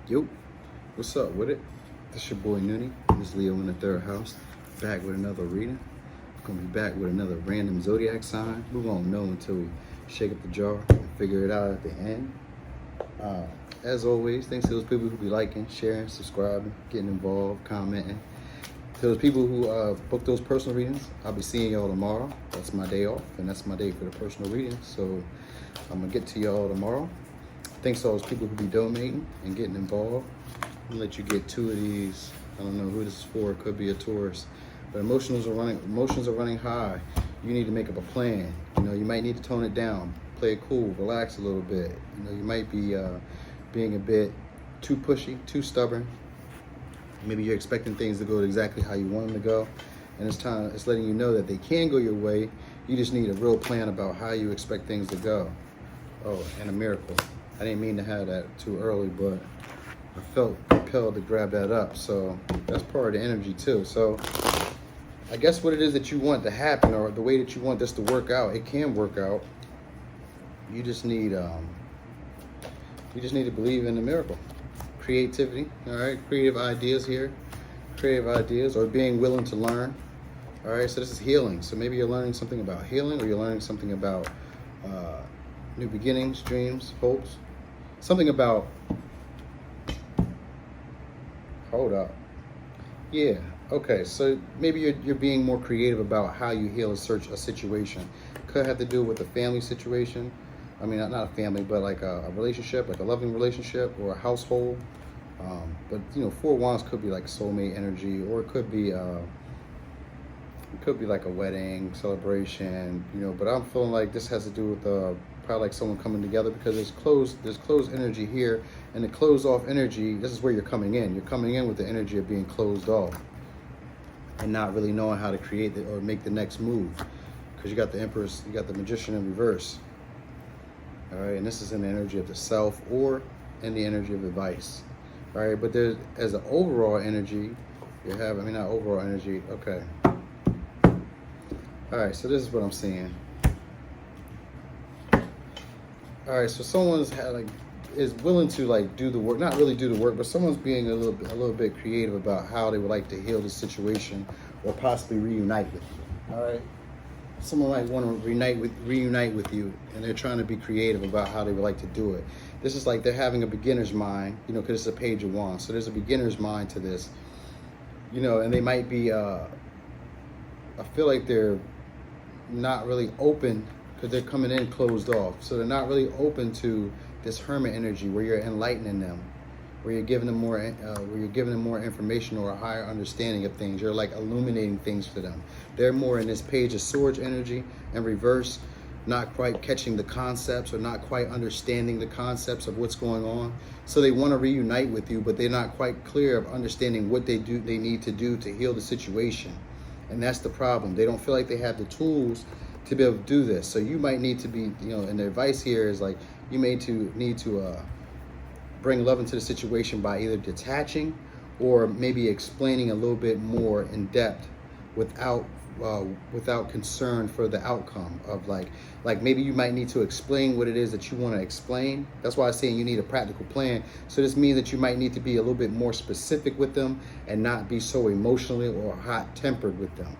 Yo, what's up with it? This your boy Noonie. This is Leo in the third house. Back with another reading. Gonna be back with another random zodiac sign. We won't know until we shake up the jar and figure it out at the end. As always, thanks to those people who be liking, sharing, subscribing, getting involved, commenting. To those people who book those personal readings, I'll be seeing y'all tomorrow. That's my day off, and that's my day for the personal readings. So I'm gonna get to y'all tomorrow. Thanks to all those people who be donating and getting involved. I'll let you get two of these. I don't know who this is for. It could be a tourist. But emotions are running high. You need to make up a plan. You know, you might need to tone it down, play it cool, relax a little bit. You know, you might be being a bit too pushy, too stubborn. Maybe you're expecting things to go exactly how you want them to go. And it's letting you know that they can go your way. You just need a real plan about how you expect things to go. Oh, and a miracle. I didn't mean to have that too early, but I felt compelled to grab that up. So that's part of the energy too. So I guess what it is that you want to happen, or the way that you want this to work out, it can work out. You just need to believe in the miracle. Creativity, all right? Creative ideas here. Creative ideas, or being willing to learn. All right, so this is healing. So maybe you're learning something about healing, or you're learning something about new beginnings, dreams, hopes. Something about, hold up. Yeah, okay, so maybe you're being more creative about how you heal a situation. Could have to do with a family situation. I mean, not a family, but like a relationship, like a loving relationship or a household. But you know, Four Wands could be like soulmate energy, or it could be like a wedding celebration, you know. But I'm feeling like this has to do with probably like someone coming together, because there's closed energy here, and the closed off energy, this is where you're coming in. You're coming in with the energy of being closed off and not really knowing how to create or make the next move, because you got the Empress, you got the Magician in reverse. All right, and this is in the energy of the self, or in the energy of advice. All right, but there's, as an overall energy, you have, I mean, not overall energy, okay. All right, so this is what I'm seeing. All right, so someone's is willing to like do the work, not really do the work, but someone's being a little bit creative about how they would like to heal the situation, or possibly reunite with you. All right, someone might want to reunite with you, and they're trying to be creative about how they would like to do it. This is like they're having a beginner's mind, you know, because it's a Page of Wands, so there's a beginner's mind to this, you know, and they might be. I feel like they're not really open, because they're coming in closed off. So they're not really open to this hermit energy, where you're enlightening them, where you're giving them more information, or a higher understanding of things. You're like illuminating things for them. They're more in this Page of Swords energy in reverse, not quite catching the concepts, or not quite understanding the concepts of what's going on. So they want to reunite with you, but they're not quite clear of understanding what they need to do to heal the situation. And that's the problem. They don't feel like they have the tools to be able to do this. So you might need to be, you know, and the advice here is like, you may need to bring love into the situation by either detaching, or maybe explaining a little bit more in depth without concern for the outcome of like maybe you might need to explain what it is that you want to explain. That's why I'm saying you need a practical plan. So this means that you might need to be a little bit more specific with them, and not be so emotionally or hot-tempered with them.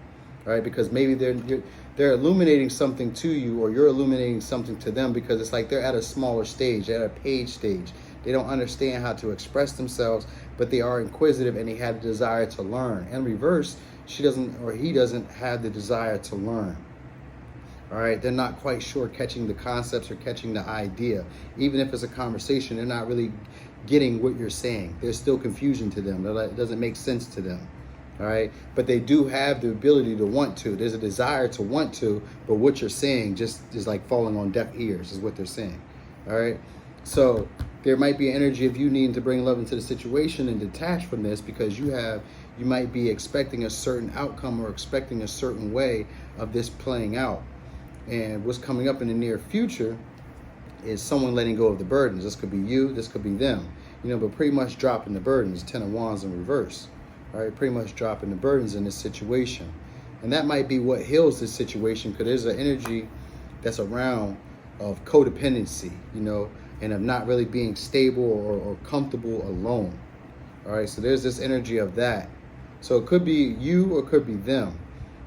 All right, because maybe they're illuminating something to you, or you're illuminating something to them, because it's like they're at a smaller stage, they're at a page stage. They don't understand how to express themselves, but they are inquisitive, and they have a desire to learn. In reverse, he doesn't have the desire to learn. All right, they're not quite sure catching the concepts or catching the idea. Even if it's a conversation, they're not really getting what you're saying. There's still confusion to them. It doesn't make sense to them. All right, but they do have the ability to want to. There's a desire to want to, but what you're saying just is like falling on deaf ears, is what they're saying. All right, so there might be an energy of you needing to bring love into the situation and detach from this, because you might be expecting a certain outcome, or expecting a certain way of this playing out. And what's coming up in the near future is someone letting go of the burdens. This could be you, this could be them, you know, but pretty much dropping the burdens. 10 of Wands in reverse. All right, pretty much dropping the burdens in this situation. And that might be what heals this situation, because there's an energy that's around of codependency, you know, and of not really being stable or comfortable alone. All right, so there's this energy of that. So it could be you or it could be them.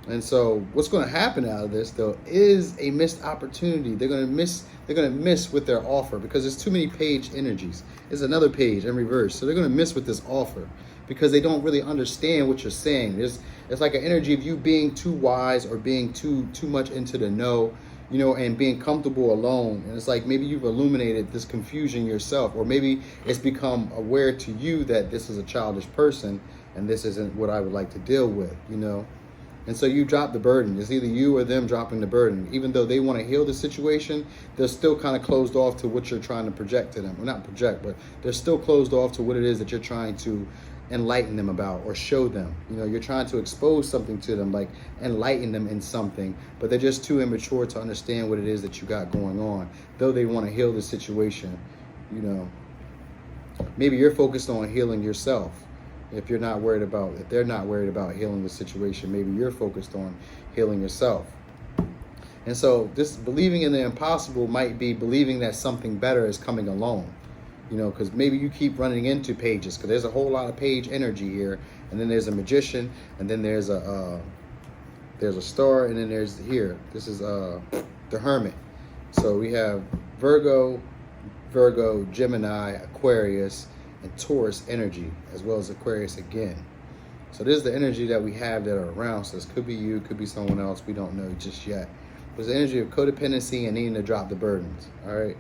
And so what's going to happen out of this, though, is a missed opportunity. They're going to miss with their offer because there's too many page energies. There's another page in reverse. So they're going to miss with this offer because they don't really understand what you're saying. It's like an energy of you being too wise or being too much into the know, and being comfortable alone. And it's like maybe you've illuminated this confusion yourself, or maybe it's become aware to you that this is a childish person and this isn't what I would like to deal with, And so you drop the burden. It's either you or them dropping the burden. Even though they want to heal the situation, they're still kind of closed off to what you're trying to project to them. Well, not project, but they're still closed off to what it is that you're trying to enlighten them about or show them. You're trying to expose something to them, like enlighten them in something, but they're just too immature to understand what it is that you got going on, though they want to heal the situation. Maybe you're focused on healing yourself. If they're not worried about healing the situation, maybe you're focused on healing yourself. And so this believing in the impossible might be believing that something better is coming along, because maybe you keep running into pages, because there's a whole lot of page energy here, and then there's a magician, and then there's a star, and then there's here. This is the hermit. So we have Virgo, Gemini, Aquarius, and Taurus energy, as well as Aquarius again. So this is the energy that we have that are around. So this could be you, could be someone else. We don't know just yet. It's the energy of codependency and needing to drop the burdens. All right,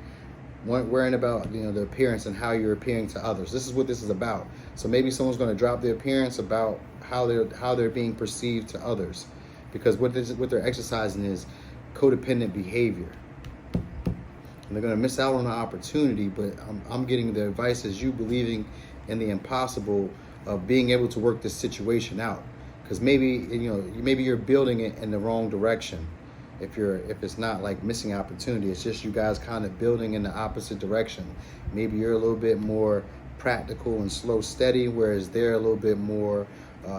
worrying about the appearance and how you're appearing to others. This is what this is about. So maybe someone's going to drop the appearance about how they're being perceived to others, because what they're exercising is codependent behavior. They're going to miss out on the opportunity, but I'm getting the advice as you believing in the impossible of being able to work this situation out, because maybe you're building it in the wrong direction. If it's not like missing opportunity, it's just you guys kind of building in the opposite direction. Maybe you're a little bit more practical and slow steady, whereas they're a little bit more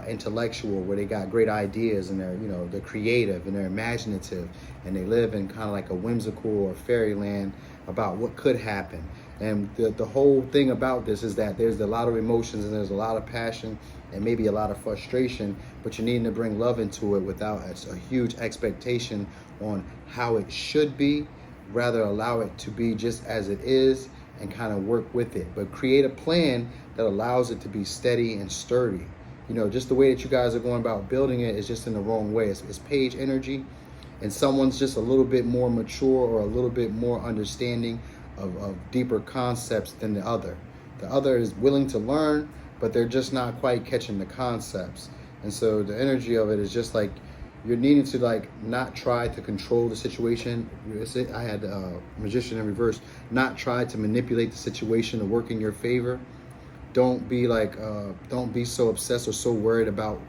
intellectual, where they got great ideas and they're creative and they're imaginative, and they live in kind of like a whimsical or fairyland about what could happen. And the whole thing about this is that there's a lot of emotions and there's a lot of passion and maybe a lot of frustration, but you need to bring love into it without a huge expectation on how it should be. Rather allow it to be just as it is and kind of work with it, but create a plan that allows it to be steady and sturdy. Just the way that you guys are going about building it is just in the wrong way. It's page energy, and someone's just a little bit more mature or a little bit more understanding of deeper concepts than the other. The other is willing to learn, but they're just not quite catching the concepts. And so the energy of it is just like you're needing to not try to control the situation. I had magician in reverse. Not try to manipulate the situation to work in your favor. Don't be so obsessed or so worried about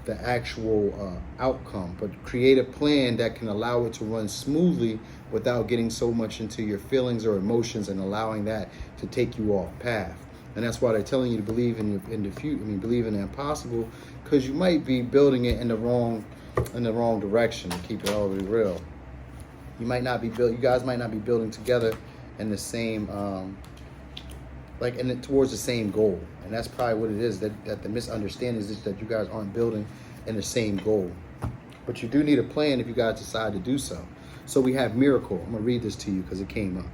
the actual outcome, but create a plan that can allow it to run smoothly without getting so much into your feelings or emotions and allowing that to take you off path. And that's why they're telling you to believe in the future. Believe in the impossible, because you might be building it in the wrong direction. To keep it all really real, you guys might not be building together in the same towards the same goal. And that's probably what it is, that the misunderstanding is that you guys aren't building in the same goal. But you do need a plan if you guys decide to do so. So we have miracle. I'm gonna read this to you because it came up.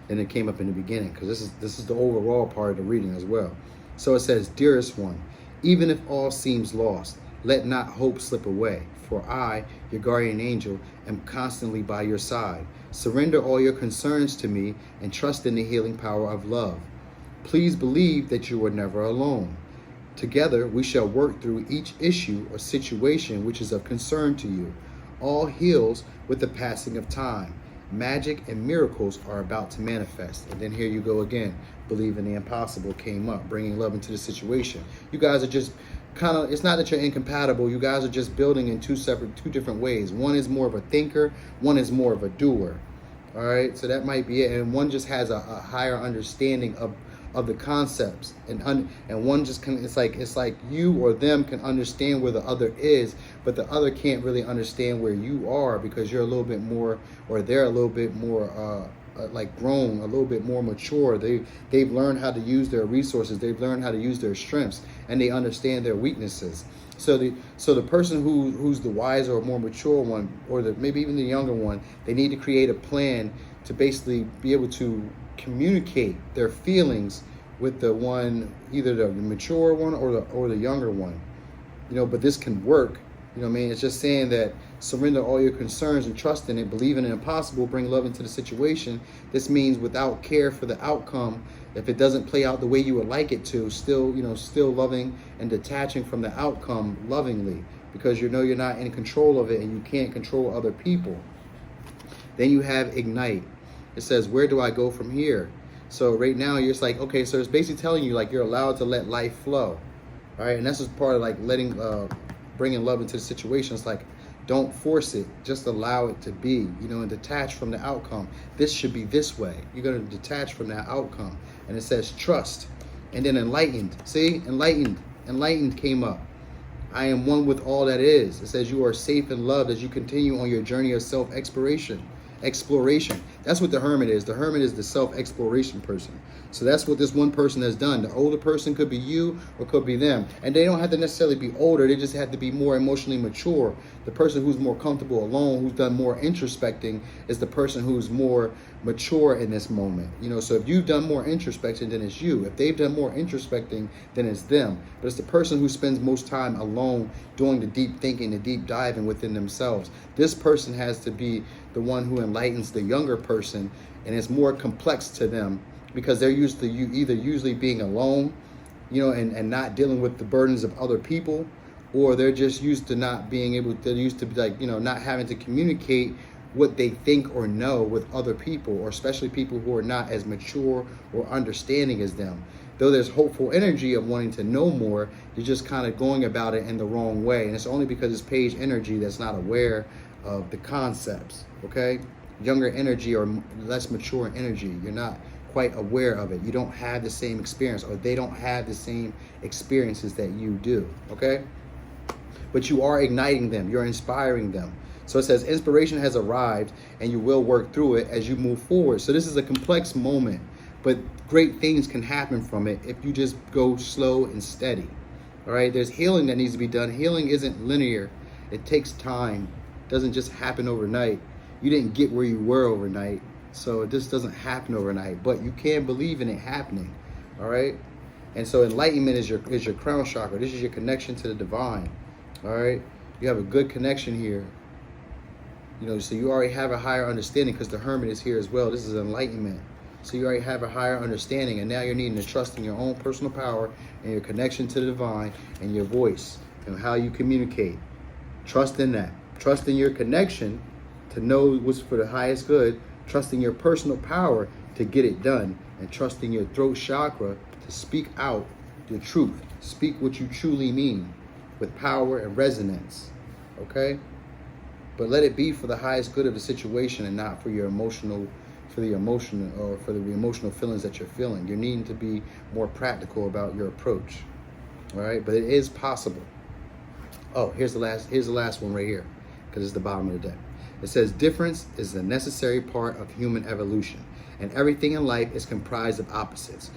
And it came up in the beginning, because this is the overall part of the reading as well. So it says, "Dearest one, even if all seems lost, let not hope slip away. For I, your guardian angel, am constantly by your side. Surrender all your concerns to me and trust in the healing power of love. Please believe that you are never alone. Together, we shall work through each issue or situation which is of concern to you. All heals with the passing of time. Magic and miracles are about to manifest." And then here you go again. Believe in the impossible came up, bringing love into the situation. You guys are just it's not that you're incompatible. You guys are just building in two different ways. One is more of a thinker. One is more of a doer. All right. So that might be it. And one just has a higher understanding of the concepts, and one just it's like you or them can understand where the other is, but the other can't really understand where you are, because you're a little bit more, or they're a little bit more like grown a little bit more mature. They've learned how to use their resources. They've learned how to use their strengths, and they understand their weaknesses. So the person who's the wiser or more mature one, or maybe even the younger one, they need to create a plan to basically be able to communicate their feelings with the one, either the mature one or the younger one. But this can work. What I mean? It's just saying that surrender all your concerns and trust in it, believe in the impossible, bring love into the situation. This means without care for the outcome, if it doesn't play out the way you would like it to, still loving and detaching from the outcome lovingly, because you're not in control of it and you can't control other people. Then you have ignite. It says, where do I go from here? So right now you're just like, okay, so it's basically telling you like you're allowed to let life flow. All right, and that's just part of like bringing love into the situation. It's like, don't force it, just allow it to be, and detach from the outcome. This should be this way. You're going to detach from that outcome. And it says trust. And then enlightened. See, enlightened came up. I am one with all that is. It says you are safe and loved as you continue on your journey of exploration. That's what the hermit is. The hermit is the self-exploration person. So that's what this one person has done. The older person could be you or could be them. And they don't have to necessarily be older. They just have to be more emotionally mature. The person who's more comfortable alone, who's done more introspecting, is the person who's more mature in this moment. So if you've done more introspection, then it's you. If they've done more introspecting, then it's them. But it's the person who spends most time alone doing the deep thinking, the deep diving within themselves. This person has to be the one who enlightens the younger person, and it's more complex to them because they're used to usually being alone, and not dealing with the burdens of other people, or they're just used to not being able, they're used to like, not having to communicate what they think or know with other people, or especially people who are not as mature or understanding as them. Though there's hopeful energy of wanting to know more, you're just kind of going about it in the wrong way. And it's only because it's page energy that's not aware of the concepts, okay? Younger energy or less mature energy, you're not quite aware of it. You don't have the same experience, or they don't have the same experiences that you do, okay? But you are igniting them, you're inspiring them. So it says inspiration has arrived and you will work through it as you move forward. So this is a complex moment, but great things can happen from it if you just go slow and steady. All right, there's healing that needs to be done. Healing isn't linear. It takes time. It doesn't just happen overnight. You didn't get where you were overnight. So this doesn't happen overnight, but you can believe in it happening. All right. And so enlightenment is your crown chakra. This is your connection to the divine. All right. You have a good connection here. So you already have a higher understanding because the hermit is here as well. This is enlightenment. So you already have a higher understanding, and now you're needing to trust in your own personal power and your connection to the divine and your voice and how you communicate. Trust in that. Trust in your connection to know what's for the highest good. Trust in your personal power to get it done, and trust in your throat chakra to speak out the truth. Speak what you truly mean with power and resonance. Okay? But let it be for the highest good of the situation and not for the emotional feelings that you're feeling. You're needing to be more practical about your approach. All right, but it is possible. Oh, here's the last one right here, because it's the bottom of the deck. It says difference is a necessary part of human evolution, and everything in life is comprised of opposites,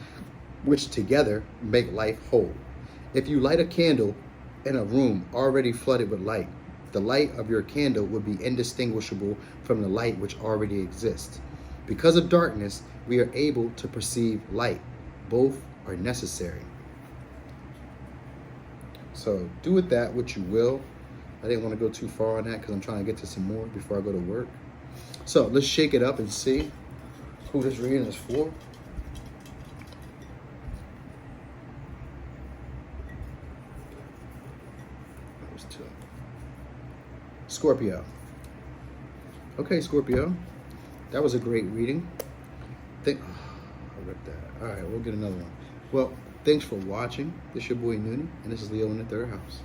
which together make life whole. If you light a candle in a room already flooded with light, the light of your candle would be indistinguishable from the light which already exists. Because of darkness, we are able to perceive light. Both are necessary. So do with that what you will. I didn't want to go too far on that because I'm trying to get to some more before I go to work. So let's shake it up and see who this reading is for. Scorpio. Okay, Scorpio. That was a great reading. I ripped that. All right, we'll get another one. Well, thanks for watching. This is your boy Noonie, and this is Leo in the third house.